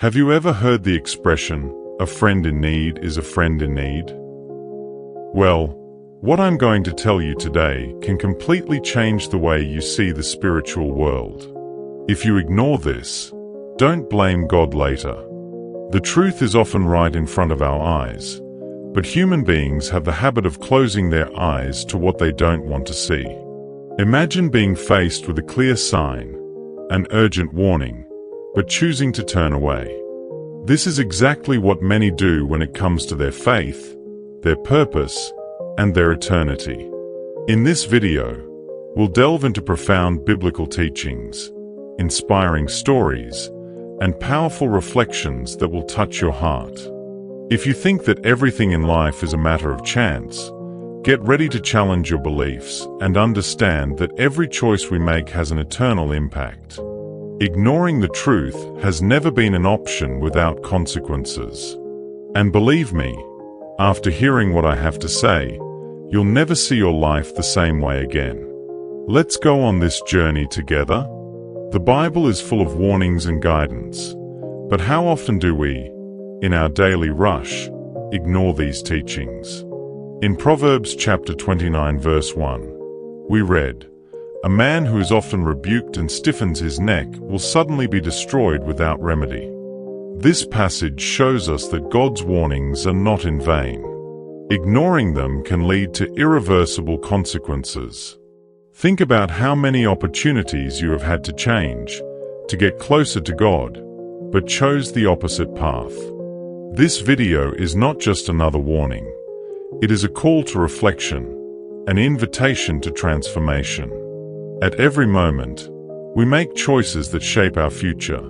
Have you ever heard the expression, "A friend in need is a friend in need"? Well, what I'm going to tell you today can completely change the way you see the spiritual world. If you ignore this, don't blame God later. The truth is often right in front of our eyes, but human beings have the habit of closing their eyes to what they don't want to see. Imagine being faced with a clear sign, an urgent warning, but choosing to turn away. This is exactly what many do when it comes to their faith, their purpose, and their eternity. In this video, we'll delve into profound biblical teachings, inspiring stories, and powerful reflections that will touch your heart. If you think that everything in life is a matter of chance, get ready to challenge your beliefs and understand that every choice we make has an eternal impact. Ignoring the truth has never been an option without consequences. And believe me, after hearing what I have to say, you'll never see your life the same way again. Let's go on this journey together. The Bible is full of warnings and guidance, but how often do we, in our daily rush, ignore these teachings? In Proverbs chapter 29 verse 1, we read, "A man who is often rebuked and stiffens his neck will suddenly be destroyed without remedy." This passage shows us that God's warnings are not in vain. Ignoring them can lead to irreversible consequences. Think about how many opportunities you have had to change, to get closer to God, but chose the opposite path. This video is not just another warning. It is a call to reflection, an invitation to transformation. At every moment, we make choices that shape our future,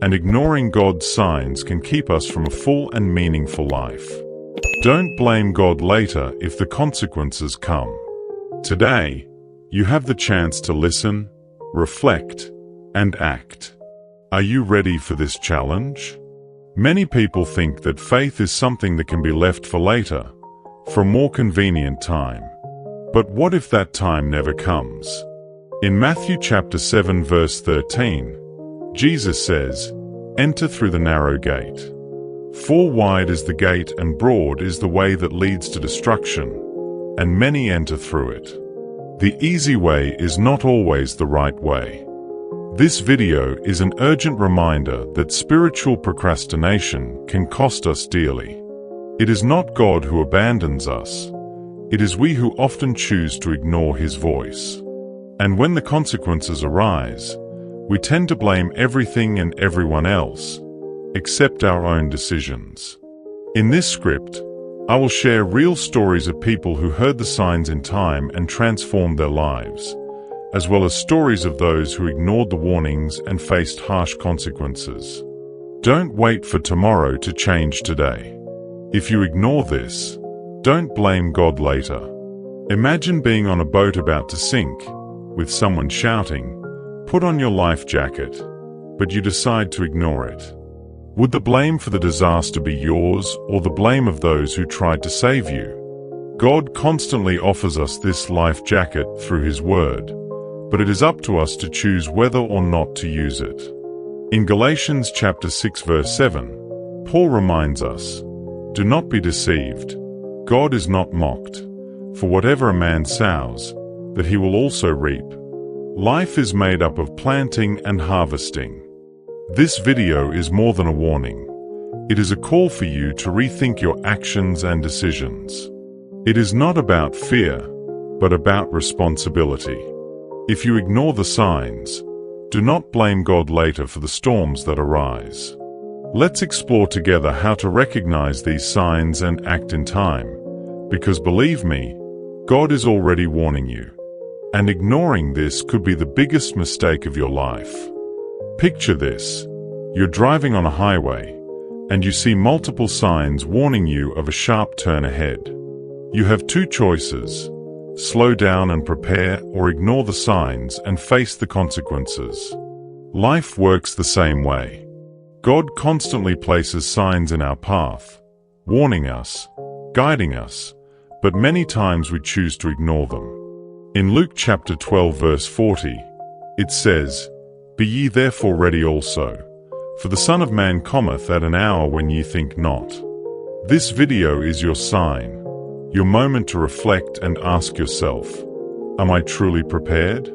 and ignoring God's signs can keep us from a full and meaningful life. Don't blame God later if the consequences come. Today, you have the chance to listen, reflect, and act. Are you ready for this challenge? Many people think that faith is something that can be left for later, for a more convenient time. But what if that time never comes? In Matthew chapter 7 verse 13, Jesus says, "Enter through the narrow gate. For wide is the gate and broad is the way that leads to destruction, and many enter through it." The easy way is not always the right way. This video is an urgent reminder that spiritual procrastination can cost us dearly. It is not God who abandons us. It is we who often choose to ignore His voice. And when the consequences arise, we tend to blame everything and everyone else, except our own decisions. In this script, I will share real stories of people who heard the signs in time and transformed their lives, as well as stories of those who ignored the warnings and faced harsh consequences. Don't wait for tomorrow to change today. If you ignore this, don't blame God later. Imagine being on a boat about to sink, with someone shouting, "Put on your life jacket," but you decide to ignore it. Would the blame for the disaster be yours or the blame of those who tried to save you? God constantly offers us this life jacket through His Word, but it is up to us to choose whether or not to use it. In Galatians chapter 6 verse 7, Paul reminds us, "Do not be deceived. God is not mocked. For whatever a man sows, that he will also reap." Life is made up of planting and harvesting. This video is more than a warning. It is a call for you to rethink your actions and decisions. It is not about fear, but about responsibility. If you ignore the signs, do not blame God later for the storms that arise. Let's explore together how to recognize these signs and act in time, because believe me, God is already warning you. And ignoring this could be the biggest mistake of your life. Picture this. You're driving on a highway, and you see multiple signs warning you of a sharp turn ahead. You have two choices: slow down and prepare, or ignore the signs and face the consequences. Life works the same way. God constantly places signs in our path, warning us, guiding us, but many times we choose to ignore them. In Luke chapter 12 verse 40, it says, "Be ye therefore ready also, For the Son of Man cometh at an hour when ye think not. This video is your sign, your moment to reflect and ask yourself, am I truly prepared?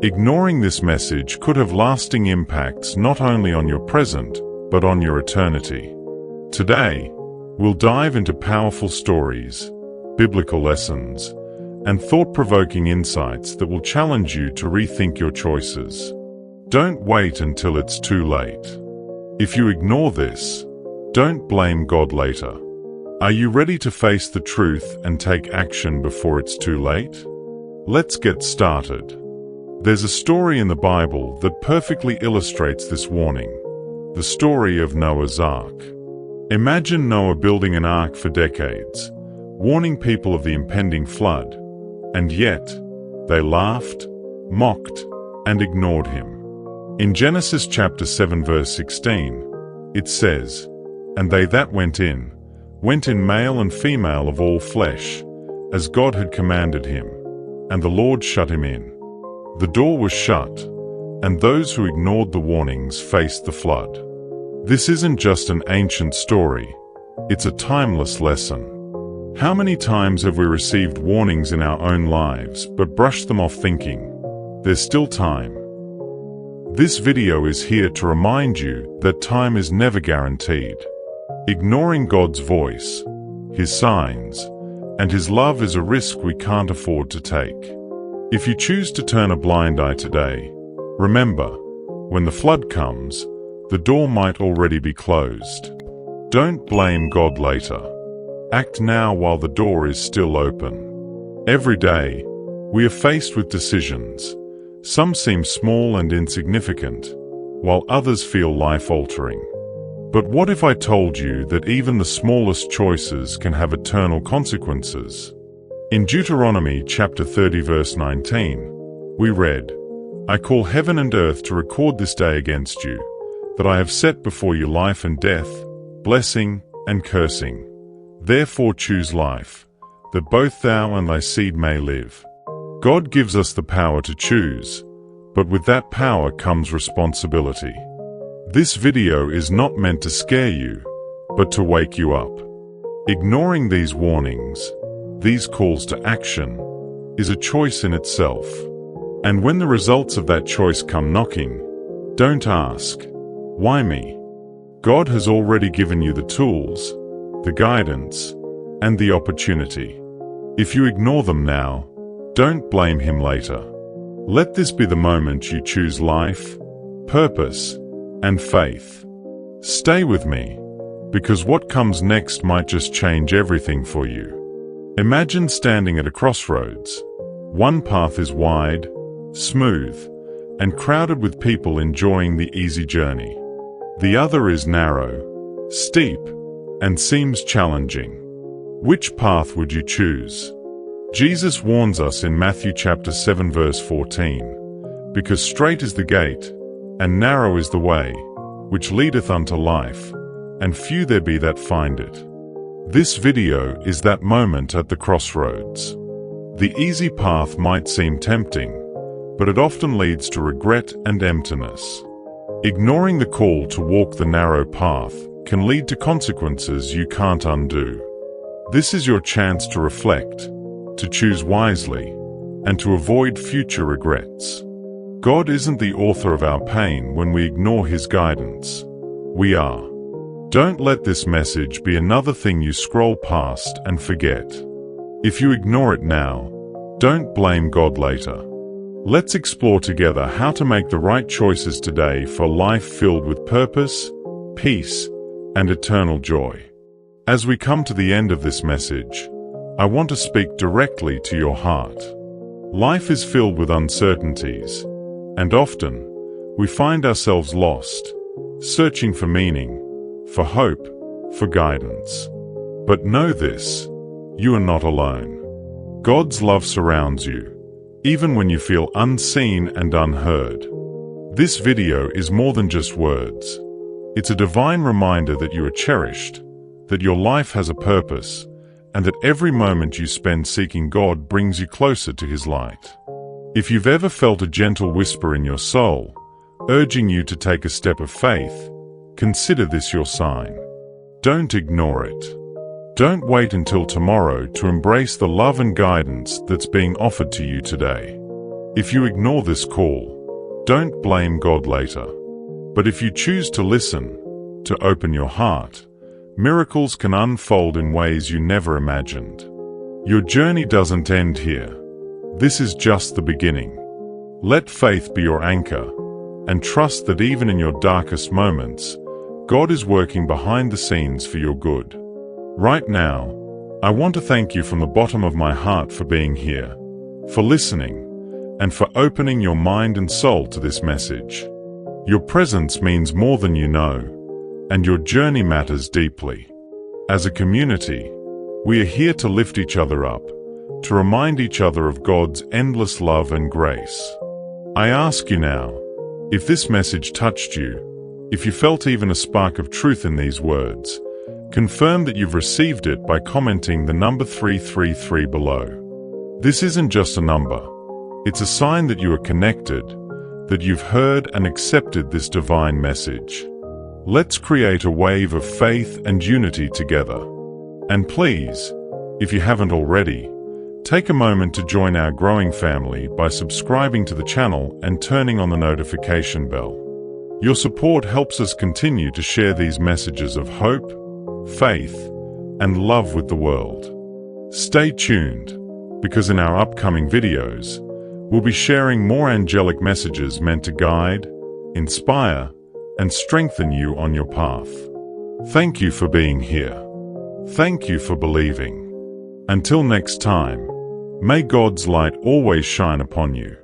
Ignoring this message could have lasting impacts not only on your present, but on your eternity. Today, we'll dive into powerful stories, biblical lessons, and thought-provoking insights that will challenge you to rethink your choices. Don't wait until it's too late. If you ignore this, don't blame God later. Are you ready to face the truth and take action before it's too late? Let's get started. There's a story in the Bible that perfectly illustrates this warning, the story of Noah's Ark. Imagine Noah building an ark for decades, warning people of the impending flood, and yet, they laughed, mocked, and ignored him. In Genesis chapter 7 verse 16, it says, "And they that went in male and female of all flesh, as God had commanded him, and the Lord shut him in." The door was shut, and those who ignored the warnings faced the flood. This isn't just an ancient story, it's a timeless lesson. How many times have we received warnings in our own lives but brushed them off thinking, there's still time? This video is here to remind you that time is never guaranteed. Ignoring God's voice, His signs, and His love is a risk we can't afford to take. If you choose to turn a blind eye today, remember, when the flood comes, the door might already be closed. Don't blame God later. Act now while the door is still open. Every day, we are faced with decisions. Some seem small and insignificant, while others feel life-altering. But what if I told you that even the smallest choices can have eternal consequences? In Deuteronomy chapter 30 verse 19, we read, "I call heaven and earth to record this day against you, that I have set before you life and death, blessing and cursing. Therefore choose life, that both thou and thy seed may live." God gives us the power to choose, but with that power comes responsibility. This video is not meant to scare you, but to wake you up. Ignoring these warnings, these calls to action, is a choice in itself. And when the results of that choice come knocking, don't ask, "Why me?" God has already given you the tools, the guidance, and the opportunity. If you ignore them now, don't blame Him later. Let this be the moment you choose life, purpose, and faith. Stay with me, because what comes next might just change everything for you. Imagine standing at a crossroads. One path is wide, smooth, and crowded with people enjoying the easy journey. The other is narrow, steep, and seems challenging. Which path would you choose? Jesus warns us in Matthew chapter 7 verse 14, "Because strait is the gate, and narrow is the way, which leadeth unto life, and few there be that find it." This video is that moment at the crossroads. The easy path might seem tempting, but it often leads to regret and emptiness. Ignoring the call to walk the narrow path can lead to consequences you can't undo. This is your chance to reflect, to choose wisely, and to avoid future regrets. God isn't the author of our pain when we ignore His guidance. We are. Don't let this message be another thing you scroll past and forget. If you ignore it now, don't blame God later. Let's explore together how to make the right choices today for a life filled with purpose, peace, and eternal joy. As we come to the end of this message, I want to speak directly to your heart. Life is filled with uncertainties, and often, we find ourselves lost, searching for meaning, for hope, for guidance. But know this, you are not alone. God's love surrounds you, even when you feel unseen and unheard. This video is more than just words. It's a divine reminder that you are cherished, that your life has a purpose, and that every moment you spend seeking God brings you closer to His light. If you've ever felt a gentle whisper in your soul, urging you to take a step of faith, consider this your sign. Don't ignore it. Don't wait until tomorrow to embrace the love and guidance that's being offered to you today. If you ignore this call, don't blame God later. But if you choose to listen, to open your heart, miracles can unfold in ways you never imagined. Your journey doesn't end here. This is just the beginning. Let faith be your anchor, and trust that even in your darkest moments, God is working behind the scenes for your good. Right now, I want to thank you from the bottom of my heart for being here, for listening, and for opening your mind and soul to this message. Your presence means more than you know, and your journey matters deeply. As a community, we are here to lift each other up, to remind each other of God's endless love and grace. I ask you now, if this message touched you, if you felt even a spark of truth in these words, confirm that you've received it by commenting the number 333 below. This isn't just a number. It's a sign that you are connected, that you've heard and accepted this divine message. Let's create a wave of faith and unity together. And please, if you haven't already, take a moment to join our growing family by subscribing to the channel and turning on the notification bell. Your support helps us continue to share these messages of hope, faith, and love with the world. Stay tuned, because in our upcoming videos, we'll be sharing more angelic messages meant to guide, inspire, and strengthen you on your path. Thank you for being here. Thank you for believing. Until next time, may God's light always shine upon you.